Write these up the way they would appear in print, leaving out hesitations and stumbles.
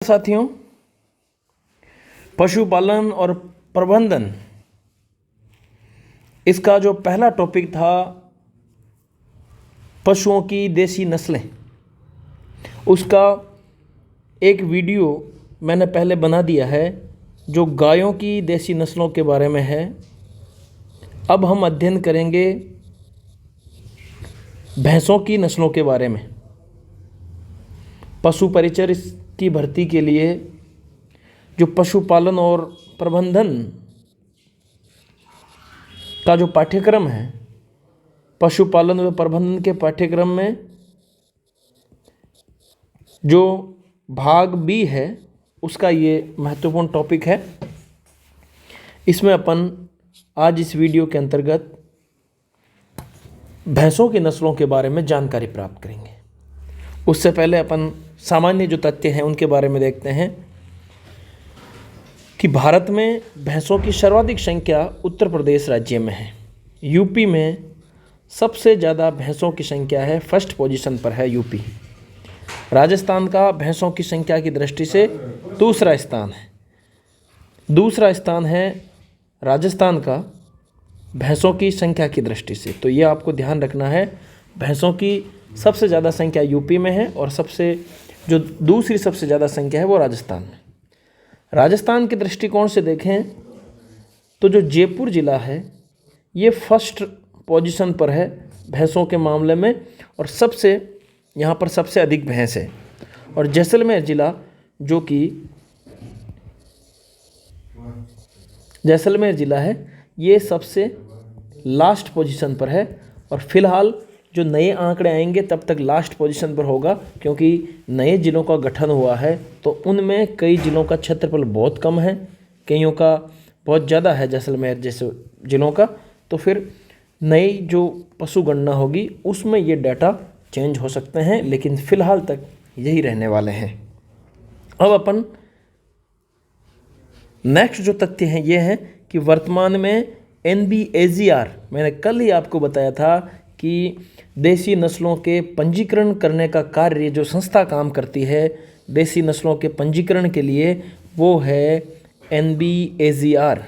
साथियों, पशुपालन और प्रबंधन इसका जो पहला टॉपिक था पशुओं की देसी नस्लें, उसका एक वीडियो मैंने पहले बना दिया है जो गायों की देसी नस्लों के बारे में है। अब हम अध्ययन करेंगे भैंसों की नस्लों के बारे में। पशु परिचर की भर्ती के लिए जो पशुपालन और प्रबंधन का जो पाठ्यक्रम है, पशुपालन व प्रबंधन के पाठ्यक्रम में जो भाग बी है उसका ये महत्वपूर्ण टॉपिक है। इसमें अपन आज इस वीडियो के अंतर्गत भैंसों की नस्लों के बारे में जानकारी प्राप्त करेंगे। उससे पहले अपन सामान्य जो तथ्य हैं उनके बारे में देखते हैं कि भारत में भैंसों की सर्वाधिक संख्या उत्तर प्रदेश राज्य में है। यूपी में सबसे ज़्यादा भैंसों की संख्या है, फर्स्ट पोजीशन पर है यूपी। राजस्थान का भैंसों की संख्या की दृष्टि से दूसरा स्थान है राजस्थान का भैंसों की संख्या की दृष्टि से। तो ये आपको ध्यान रखना है, भैंसों की सबसे ज़्यादा संख्या यूपी में है और दूसरी सबसे ज़्यादा संख्या है वो राजस्थान में। राजस्थान के दृष्टिकोण से देखें तो जो जयपुर ज़िला है ये फर्स्ट पोजीशन पर है भैंसों के मामले में और यहाँ पर सबसे अधिक भैंस है। और जैसलमेर ज़िला जो कि जैसलमेर ज़िला है ये सबसे लास्ट पोजीशन पर है। और फिलहाल जो नए आंकड़े आएंगे तब तक लास्ट पोजीशन पर होगा, क्योंकि नए ज़िलों का गठन हुआ है तो उनमें कई ज़िलों का क्षेत्रफल बहुत कम है, कईयों का बहुत ज़्यादा है जैसलमेर जैसे ज़िलों का। तो फिर नई जो पशु गणना होगी उसमें ये डाटा चेंज हो सकते हैं, लेकिन फ़िलहाल तक यही रहने वाले हैं। अब अपन नेक्स्ट जो तथ्य हैं ये हैं कि वर्तमान में NBAGR, मैंने कल ही आपको बताया था कि देसी नस्लों के पंजीकरण करने का कार्य जो संस्था काम करती है देसी नस्लों के पंजीकरण के लिए, वो है NBAGR।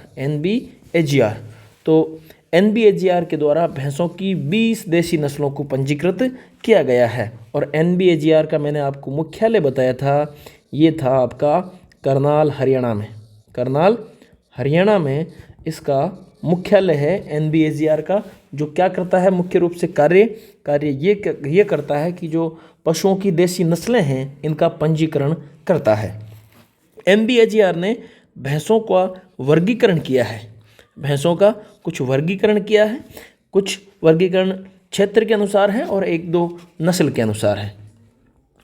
तो NBAGR के द्वारा भैंसों की 20 देसी नस्लों को पंजीकृत किया गया है। और NBAGR का मैंने आपको मुख्यालय बताया था, ये था आपका करनाल हरियाणा में इसका मुख्यालय है NBAGR का। जो क्या करता है मुख्य रूप से कार्य ये करता है कि जो पशुओं की देसी नस्लें हैं इनका पंजीकरण करता है। NBAGR ने भैंसों का वर्गीकरण किया है, भैंसों का कुछ वर्गीकरण किया है, कुछ वर्गीकरण क्षेत्र के अनुसार है और एक दो नस्ल के अनुसार है।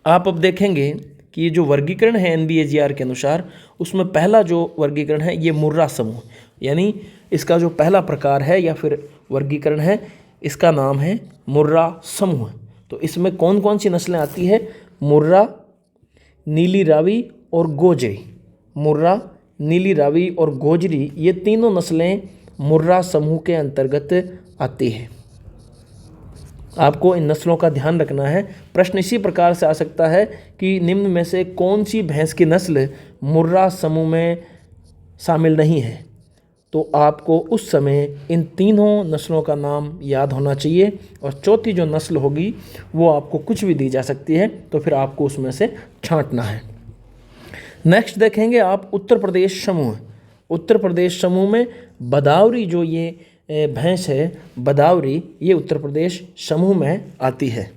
आप अब देखेंगे कि ये जो वर्गीकरण है NBAGR के अनुसार, उसमें पहला जो वर्गीकरण है ये मुर्रा समूह, यानी इसका जो पहला प्रकार है या फिर वर्गीकरण है इसका नाम है मुर्रा समूह। तो इसमें कौन कौन सी नस्लें आती है? मुर्रा, नीली रावी और गोजरी। मुर्रा, नीली रावी और गोजरी ये तीनों नस्लें मुर्रा समूह के अंतर्गत आती है। आपको इन नस्लों का ध्यान रखना है। प्रश्न इसी प्रकार से आ सकता है कि निम्न में से कौन सी भैंस की नस्ल मुर्रा समूह में शामिल नहीं है, तो आपको उस समय इन तीनों नस्लों का नाम याद होना चाहिए और चौथी जो नस्ल होगी वो आपको कुछ भी दी जा सकती है, तो फिर आपको उसमें से छांटना है। नेक्स्ट देखेंगे आप उत्तर प्रदेश समूह। उत्तर प्रदेश समूह में बदावरी जो ये भैंस है, बदावरी, ये उत्तर प्रदेश समूह में आती है।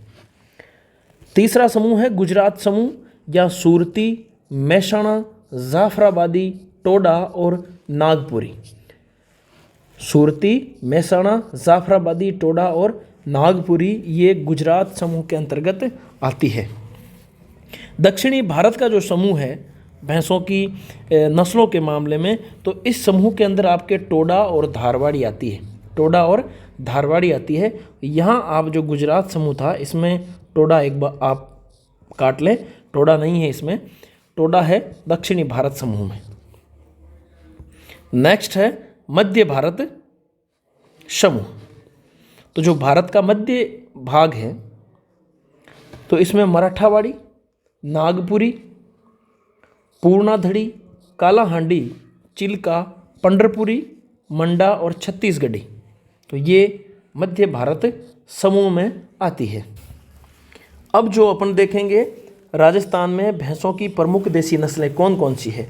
तीसरा समूह है गुजरात समूह या सूरती, मेहसाणा, जाफराबादी, टोडा और नागपुरी। सूरती, मेहसाणा, जाफराबादी, टोडा और नागपुरी ये गुजरात समूह के अंतर्गत आती है। दक्षिणी भारत का जो समूह है भैंसों की नस्लों के मामले में, तो इस समूह के अंदर आपके टोडा और धारवाड़ी आती है। यहाँ आप जो गुजरात समूह था इसमें टोडा एक बार आप काट लें, टोडा नहीं है इसमें, टोडा है दक्षिणी भारत समूह में। नेक्स्ट है मध्य भारत समूह। तो जो भारत का मध्य भाग है तो इसमें मराठावाड़ी, नागपुरी, पूर्णाधड़ी, काला हांडी, चिल्का, पंढरपुरी, मंडा और छत्तीसगढ़ी। तो ये मध्य भारत समूह में आती है। अब जो अपन देखेंगे राजस्थान में भैंसों की प्रमुख देसी नस्लें कौन कौन सी है।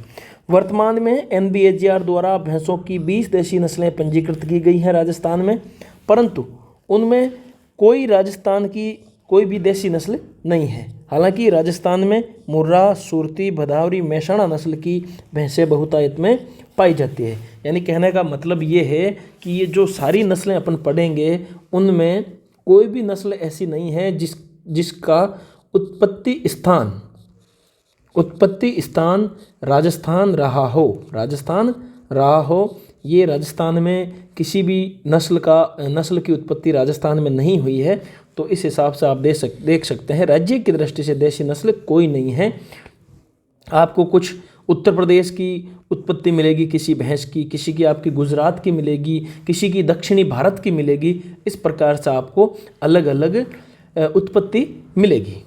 वर्तमान में NBAGR द्वारा भैंसों की 20 देसी नस्लें पंजीकृत की गई हैं राजस्थान में, परंतु उनमें कोई राजस्थान की कोई भी देसी नस्ल नहीं है। हालांकि राजस्थान में मुर्रा, सुरती, भदावरी, मैसाणा नस्ल की भैंसें बहुतायत में पाई जाती है। यानी कहने का मतलब ये है कि ये जो सारी नस्लें अपन पढ़ेंगे उनमें कोई भी नस्ल ऐसी नहीं है जिसका उत्पत्ति स्थान राजस्थान रहा हो। ये राजस्थान में किसी भी नस्ल की उत्पत्ति राजस्थान में नहीं हुई है। तो इस हिसाब से आप देख सकते हैं राज्य की दृष्टि से देसी नस्ल कोई नहीं है। आपको कुछ उत्तर प्रदेश की उत्पत्ति मिलेगी किसी भैंस की, किसी की आपकी गुजरात की मिलेगी, किसी की दक्षिणी भारत की मिलेगी। इस प्रकार से आपको अलग अलग उत्पत्ति मिलेगी।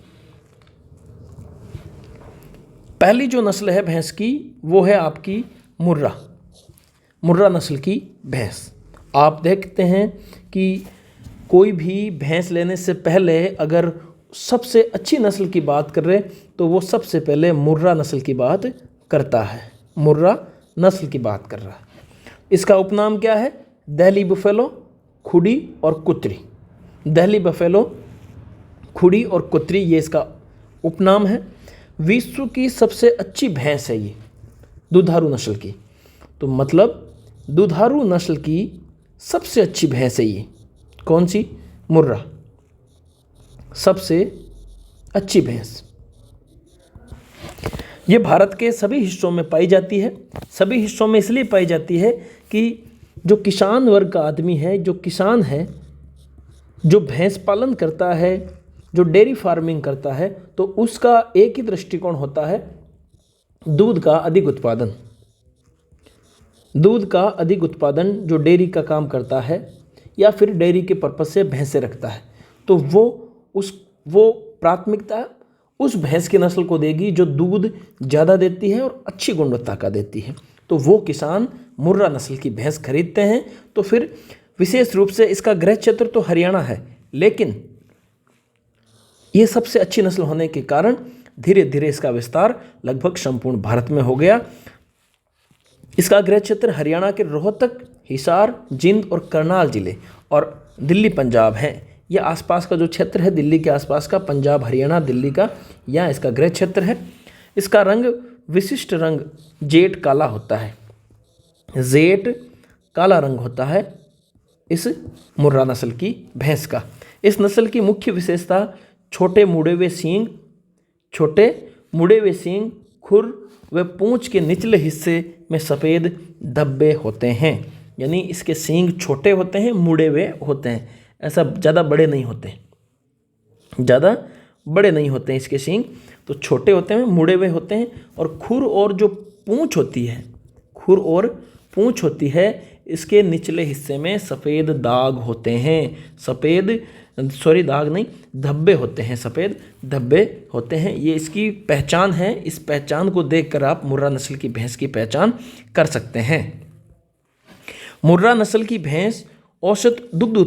पहली जो नस्ल है भैंस की वो है आपकी मुर्रा नस्ल की भैंस। आप देखते हैं कि कोई भी भैंस लेने से पहले अगर सबसे अच्छी नस्ल की बात कर रहे तो वो सबसे पहले मुर्रा नस्ल की बात करता है। मुर्रा नस्ल की बात कर रहा है। इसका उपनाम क्या है? दिल्ली बफेलो, खुडी और कुत्री। दिल्ली बफेलो, खुडी और कुत्री ये इसका उपनाम है। विश्व की सबसे अच्छी भैंस है ये दुधारू नस्ल की। तो मतलब दुधारू नस्ल की सबसे अच्छी भैंस है ये कौन सी? मुर्रा, सबसे अच्छी भैंस। ये भारत के सभी हिस्सों में पाई जाती है। सभी हिस्सों में इसलिए पाई जाती है कि जो किसान वर्ग का आदमी है, जो किसान है, जो भैंस पालन करता है, जो डेयरी फार्मिंग करता है, तो उसका एक ही दृष्टिकोण होता है दूध का अधिक उत्पादन। जो डेयरी का काम करता है या फिर डेयरी के पर्पस से भैंसें रखता है, तो वो प्राथमिकता उस भैंस की नस्ल को देगी जो दूध ज़्यादा देती है और अच्छी गुणवत्ता का देती है। तो वो किसान मुर्रा नस्ल की भैंस खरीदते हैं। तो फिर विशेष रूप से इसका गृह क्षेत्र तो हरियाणा है, लेकिन ये सबसे अच्छी नस्ल होने के कारण धीरे धीरे इसका विस्तार लगभग संपूर्ण भारत में हो गया। इसका गृह क्षेत्र हरियाणा के रोहतक, हिसार, जिंद और करनाल जिले और दिल्ली पंजाब है। ये आसपास का जो क्षेत्र है दिल्ली के आसपास का, पंजाब, हरियाणा, दिल्ली का, यहाँ इसका गृह क्षेत्र है। इसका रंग विशिष्ट रंग जेट काला होता है। जेट काला रंग होता है इस मुर्रा नस्ल की भैंस का। इस नस्ल की मुख्य विशेषता छोटे मुड़े हुए सींग, खुर व पूंछ के निचले हिस्से में सफ़ेद धब्बे होते हैं। यानी इसके सींग छोटे होते हैं, मुड़े हुए होते हैं, ऐसा ज़्यादा बड़े नहीं होते हैं इसके सींग, तो छोटे होते हैं, मुड़े हुए होते हैं। और खुर और पूंछ होती है इसके निचले हिस्से में सफ़ेद दाग होते हैं। धब्बे होते हैं, सफ़ेद धब्बे होते हैं। ये इसकी पहचान है। इस पहचान को देखकर आप मुर्रा नस्ल की भैंस की पहचान कर सकते हैं। मुर्रा नस्ल की भैंस औसत दुग्ध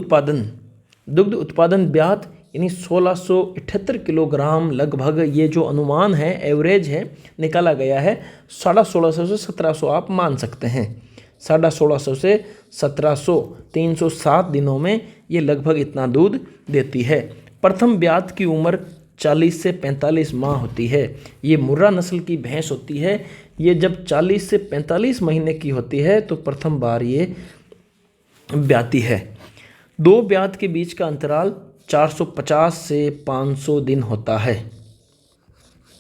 उत्पादन ब्यात यानी 1678 किलोग्राम लगभग, ये जो अनुमान है, एवरेज है, निकाला गया है 1650 से 1700 आप मान सकते हैं। 1650 से 1700, 307 दिनों में ये लगभग इतना दूध देती है। प्रथम ब्यात की उम्र 40 से 45 माह होती है। ये मुर्रा नस्ल की भैंस होती है। ये जब 40 से 45 महीने की होती है तो प्रथम बार ये ब्याती है। 2 ब्यात के बीच का अंतराल 450 से 500 दिन होता है।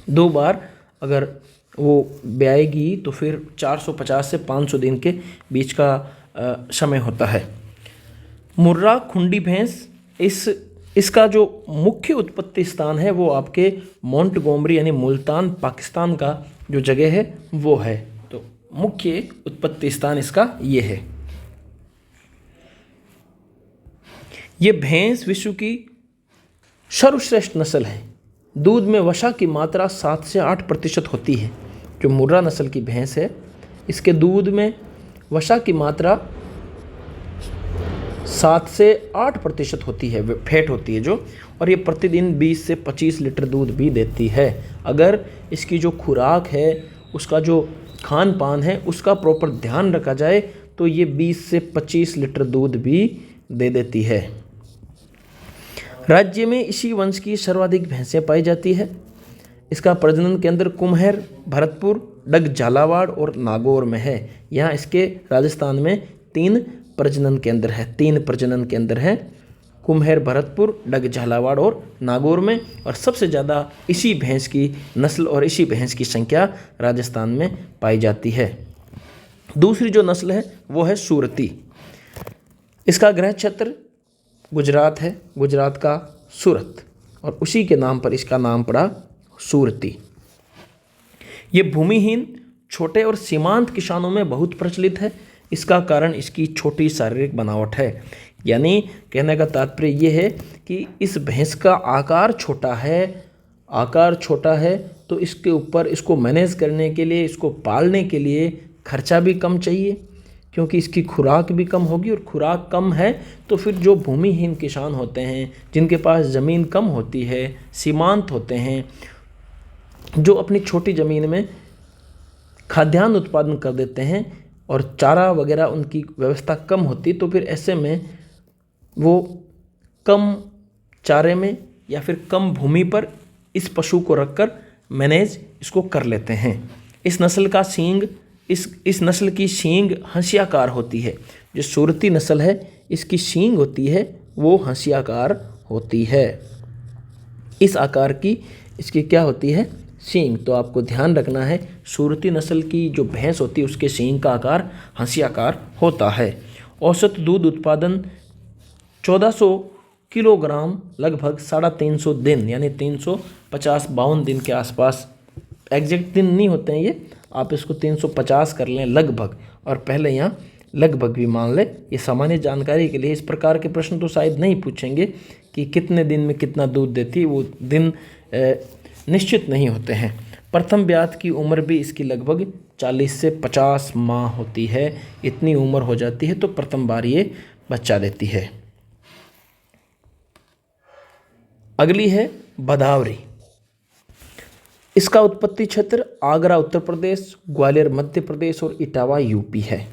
2 बार अगर वो ब्याएगी तो फिर 450 से 500 दिन के बीच का समय होता है। मुर्रा खुंडी भैंस, इसका जो मुख्य उत्पत्ति स्थान है वो आपके मोंटगोमरी यानी मुल्तान, पाकिस्तान का जो जगह है वो है। तो मुख्य उत्पत्ति स्थान इसका ये है। ये भैंस विश्व की सर्वश्रेष्ठ नस्ल है। दूध में वसा की मात्रा 7 से 8% होती है, जो मुर्रा नस्ल की भैंस है, इसके दूध में वसा की मात्रा 7 से 8% होती है, फैट होती है जो, और ये प्रतिदिन 20 से 25 लीटर दूध भी देती है। अगर इसकी जो खुराक है, उसका जो खान पान है, उसका प्रॉपर ध्यान रखा जाए तो ये 20 से 25 लीटर दूध भी दे देती है। राज्य में इसी वंश की सर्वाधिक भैंसें पाई जाती है। इसका प्रजनन केंद्र कुम्हेर, भरतपुर, डग, झालावाड़ और नागौर में है। यहाँ इसके राजस्थान में 3 प्रजनन केंद्र हैं, कुम्हेर, भरतपुर, डग, झालावाड़ और नागौर में। और सबसे ज़्यादा इसी भैंस की नस्ल और इसी भैंस की संख्या राजस्थान में पाई जाती है। दूसरी जो नस्ल है वो है सूरती। इसका गृह क्षेत्र गुजरात है, गुजरात का सूरत, और उसी के नाम पर इसका नाम पड़ा सूरती। ये भूमिहीन, छोटे और सीमांत किसानों में बहुत प्रचलित है। इसका कारण इसकी छोटी शारीरिक बनावट है। यानी कहने का तात्पर्य ये है कि इस भैंस का आकार छोटा है, तो इसके ऊपर इसको मैनेज करने के लिए, इसको पालने के लिए खर्चा भी कम चाहिए, क्योंकि इसकी खुराक भी कम होगी। और खुराक कम है तो फिर जो भूमिहीन किसान होते हैं, जिनके पास ज़मीन कम होती है, सीमांत होते हैं, जो अपनी छोटी ज़मीन में खाद्यान्न उत्पादन कर देते हैं और चारा वगैरह उनकी व्यवस्था कम होती, तो फिर ऐसे में वो कम चारे में या फिर कम भूमि पर इस पशु को रखकर मैनेज इसको कर लेते हैं। इस नस्ल का सींग इस नस्ल की सींग हंसियाकार होती है। जो सूरती नस्ल है, इसकी सींग होती है वो हंसियाकार होती है। इस आकार की इसकी क्या होती है? सींग। तो आपको ध्यान रखना है, सूरती नस्ल की जो भैंस होती है उसके सींग का आकार हंसियाकार होता है। औसत दूध उत्पादन 1400 किलोग्राम लगभग 350 दिन यानी 350-52 दिन के आसपास, एग्जैक्ट दिन नहीं होते हैं ये, आप इसको 350 कर लें लगभग, और पहले यहाँ लगभग भी मान लें। ये सामान्य जानकारी के लिए, इस प्रकार के प्रश्न तो शायद नहीं पूछेंगे कि कितने दिन में कितना दूध देती है, वो दिन निश्चित नहीं होते हैं। प्रथम ब्यात की उम्र भी इसकी लगभग 40 से 50 माह होती है। इतनी उम्र हो जाती है तो प्रथम बार ये बच्चा देती है। अगली है भदावरी। इसका उत्पत्ति क्षेत्र आगरा उत्तर प्रदेश, ग्वालियर मध्य प्रदेश और इटावा यूपी है।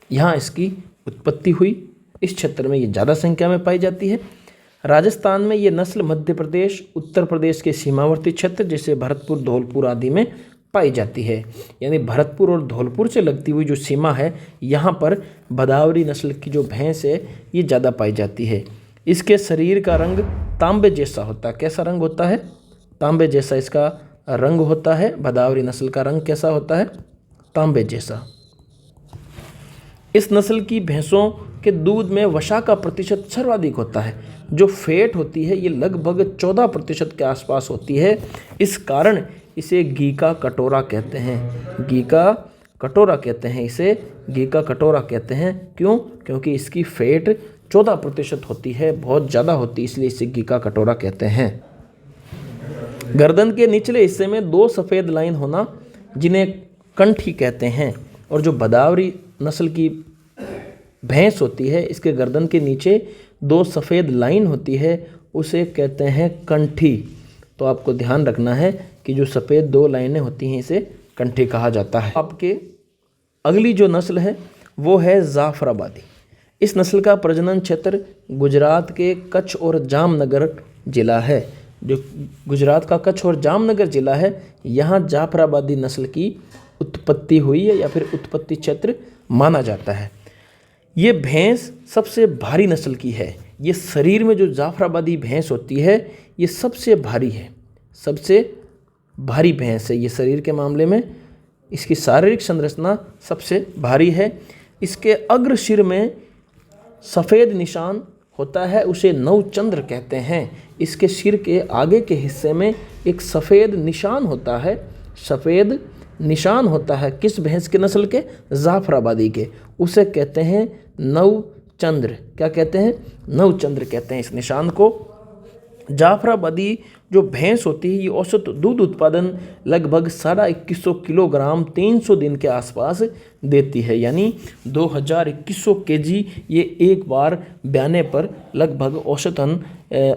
यहाँ इसकी उत्पत्ति हुई। इस क्षेत्र में ये ज़्यादा संख्या में पाई जाती है। राजस्थान में ये नस्ल मध्य प्रदेश, उत्तर प्रदेश के सीमावर्ती क्षेत्र जैसे भरतपुर, धौलपुर आदि में पाई जाती है। यानी भरतपुर और धौलपुर से लगती हुई जो सीमा है, यहाँ पर भदावरी नस्ल की जो भैंस है ये ज़्यादा पाई जाती है। इसके शरीर का रंग तांबे जैसा होता है। कैसा रंग होता है? तांबे जैसा इसका रंग होता है। भदावरी नस्ल का रंग कैसा होता है? तांबे जैसा। इस नस्ल की भैंसों के दूध में वसा का प्रतिशत सर्वाधिक होता है। जो फैट होती है ये लगभग 14% के आसपास होती है। इस कारण इसे घी का कटोरा कहते हैं। घी का कटोरा कहते हैं इसे, घी का कटोरा कहते हैं। क्यों? क्योंकि इसकी फैट 14% होती है, बहुत ज़्यादा होती है, इसलिए इसे घी का कटोरा कहते हैं। गर्दन के निचले हिस्से में 2 सफ़ेद लाइन होना, जिन्हें कंठी कहते हैं। और जो भदावरी नस्ल की भैंस होती है, इसके गर्दन के नीचे 2 सफ़ेद लाइन होती है, उसे कहते हैं कंठी। तो आपको ध्यान रखना है कि जो सफ़ेद 2 लाइनें होती हैं इसे कंठी कहा जाता है। आपके अगली जो नस्ल है वो है जाफराबादी। इस नस्ल का प्रजनन क्षेत्र गुजरात के कच्छ और जामनगर जिला है। जो गुजरात का कच्छ और जामनगर जिला है, यहाँ जाफराबादी नस्ल की उत्पत्ति हुई है या फिर उत्पत्ति क्षेत्र माना जाता है। ये भैंस सबसे भारी नस्ल की है। ये शरीर में जो जाफराबादी भैंस होती है ये सबसे भारी है, सबसे भारी भैंस है। ये शरीर के मामले में इसकी शारीरिक संरचना सबसे भारी है। इसके अग्र सिर में सफ़ेद निशान होता है, उसे नवचंद्र कहते हैं। इसके सिर के आगे के हिस्से में एक सफ़ेद निशान होता है। सफ़ेद निशान होता है किस भैंस के नस्ल के? जाफराबादी के। उसे कहते हैं नवचंद्र। क्या कहते हैं? नवचंद्र कहते हैं इस निशान को। जाफराबादी जो भैंस होती है ये औसत दूध उत्पादन लगभग 2150 किलोग्राम 300 दिन के आसपास देती है, यानी 2100 केजी ये एक बार ब्याने पर लगभग औसतन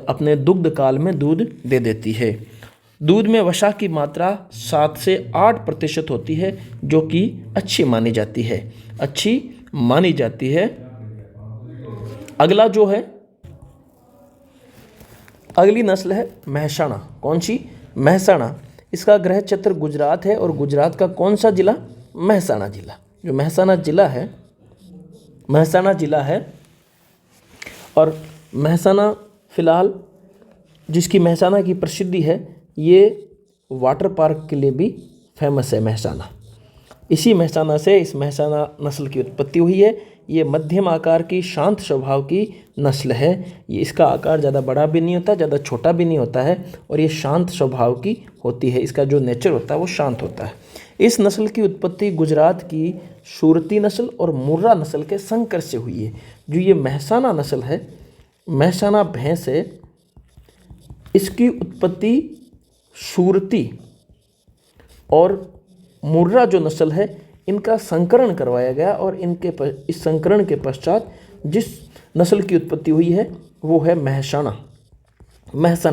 अपने दुग्ध काल में दूध दे देती है। दूध में वसा की मात्रा 7 से 8% होती है, जो कि अच्छी मानी जाती है, अच्छी मानी जाती है। अगला जो है, अगली नस्ल है महसाणा। कौन सी? महसाणा। इसका गृह क्षेत्र गुजरात है और गुजरात का कौन सा जिला? महसाणा जिला। जो महसाणा जिला है और महसाणा फिलहाल जिसकी महसाणा की प्रसिद्धि है, ये वाटर पार्क के लिए भी फेमस है महसाणा। इसी महसाणा से इस महसाणा नस्ल की उत्पत्ति हुई है। ये मध्यम आकार की शांत स्वभाव की नस्ल है। ये इसका आकार ज़्यादा बड़ा भी नहीं होता, ज़्यादा छोटा भी नहीं होता है और ये शांत स्वभाव की होती है। इसका जो नेचर होता है वो शांत होता है। इस नस्ल की उत्पत्ति गुजरात की सूरती नस्ल और मुर्रा नस्ल के संकर से हुई है। जो ये महसाणा नस्ल है, महसाणा भैंस है, इसकी उत्पत्ति सूरती और मुर्रा जो नस्ल है इनका संकरण करवाया गया और इस संकरण के पश्चात जिस नस्ल की उत्पत्ति हुई है वो है महसाणा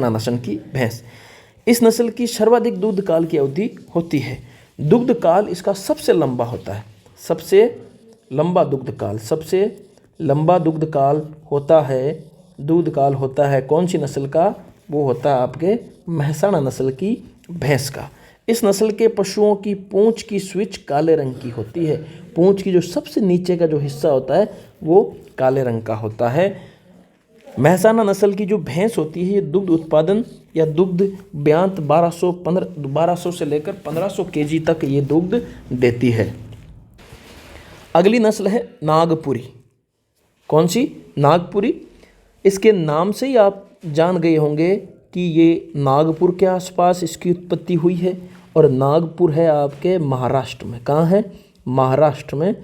नस्ल की भैंस। इस नस्ल की सर्वाधिक दूध काल की अवधि होती है। दुग्ध काल इसका सबसे लंबा होता है, सबसे लंबा दुग्ध काल होता है कौन सी नस्ल का? वो होता है आपके महसाणा नस्ल की भैंस का। इस नस्ल के पशुओं की पूंछ की स्विच काले रंग की होती है। पूंछ की जो सबसे नीचे का जो हिस्सा होता है वो काले रंग का होता है। महसाणा नस्ल की जो भैंस होती है ये दुग्ध उत्पादन या दुग्ध ब्यांत 1200 से लेकर 1500 केजी तक ये दुग्ध देती है। अगली नस्ल है नागपुरी। कौन सी? नागपुरी। इसके नाम से ही आप जान गए होंगे कि ये नागपुर के आसपास इसकी उत्पत्ति हुई है और नागपुर है आपके महाराष्ट्र में। कहाँ है? महाराष्ट्र में।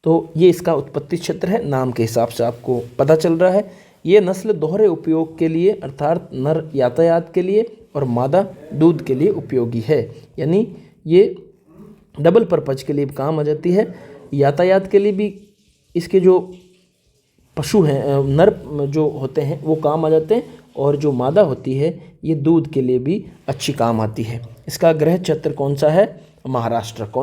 तो ये इसका उत्पत्ति क्षेत्र है, नाम के हिसाब से आपको पता चल रहा है। ये नस्ल दोहरे उपयोग के लिए अर्थात नर यातायात के लिए और मादा दूध के लिए उपयोगी है, यानी ये डबल पर्पज के लिए काम आ जाती है। यातायात के लिए भी इसके जो पशु हैं, नर जो होते हैं वो काम आ जाते हैं और जो मादा होती है ये दूध के लिए भी अच्छी काम आती है। इसका गृह क्षेत्र कौन सा है? महाराष्ट्र। कौन